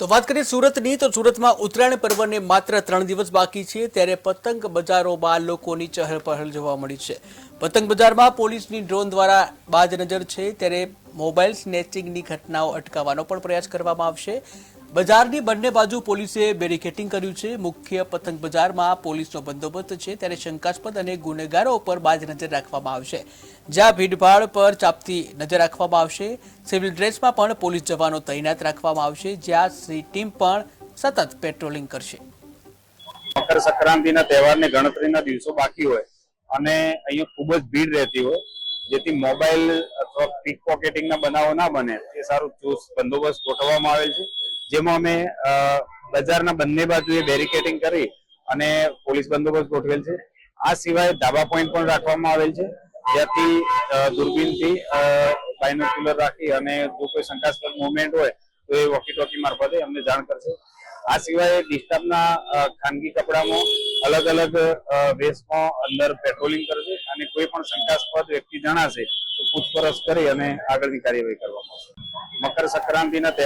તો વાત કરીએ સુરતની તો સુરતમાં ઉત્તરાયણ પર્વને માત્ર 3 દિવસ બાકી છે ત્યારે પતંગ બજારોમાં લોકોની ચહલપહલ જોવા મળી છે। પતંગ બજારમાં પોલીસની ડ્રોન દ્વારા બાજ નજર છે ત્યારે મોબાઈલ સ્નેચિંગની ઘટનાઓ અટકાવવાનો પણ પ્રયાસ કરવામાં આવશે। બજારની બંને બાજુ પોલીસે બેરિકેડિંગ કર્યું છે। મુખ્ય પતંગ બજારમાં પોલીસનો બંદોબસ્ત છે ત્યારે શંકાસ્પદ અને ગુનેગારો પર બાજ નજર રાખવામાં આવશે। જ્યાં ભીડભાડ પર ચાંપતી નજર રાખવામાં આવશે। સિવિલ ડ્રેસમાં પણ પોલીસ જવાનો તૈનાત રાખવામાં આવશે જ્યાં સી ટીમ પણ સતત પેટ્રોલિંગ કરશે। મકર સંક્રાંતિના તહેવારને ગણતરીના દિવસો બાકી હોય અને અહીંયા ખૂબ જ ભીડ રહેતી હોય જેથી મોબાઈલ અથવા પીક પોકેટિંગના બનાવો ના બને એ સારું ચુસ્ત બંદોબસ્ત ગોઠવવામાં આવેલ છે જેમાં અમે બજારના બંને બાજુએ બેરિકેડિંગ કરી અને પોલીસ બંદોબસ્ત ગોઠવેલ છે। આ સિવાય ધાબા પોઈન્ટ પણ રાખવામાં આવેલ છે જ્યાંથી દૂરબીનથી બાયનોક્યુલર રાખી અને જો કોઈ શંકાસ્પદ મુવમેન્ટ હોય તો એ વોકી ટોકી મારફતે અમને જાણ કરશે। આ સિવાય ડિસ્ટર્બના ખાનગી કપડામાં અલગ અલગ વેશમાં અંદર પેટ્રોલિંગ કરશે અને કોઈ પણ શંકાસ્પદ વ્યક્તિ જણાશે તો પૂછપરછ કરી અને આગળની કાર્યવાહી કરવામાં આવશે। મકર સંક્રાંતિના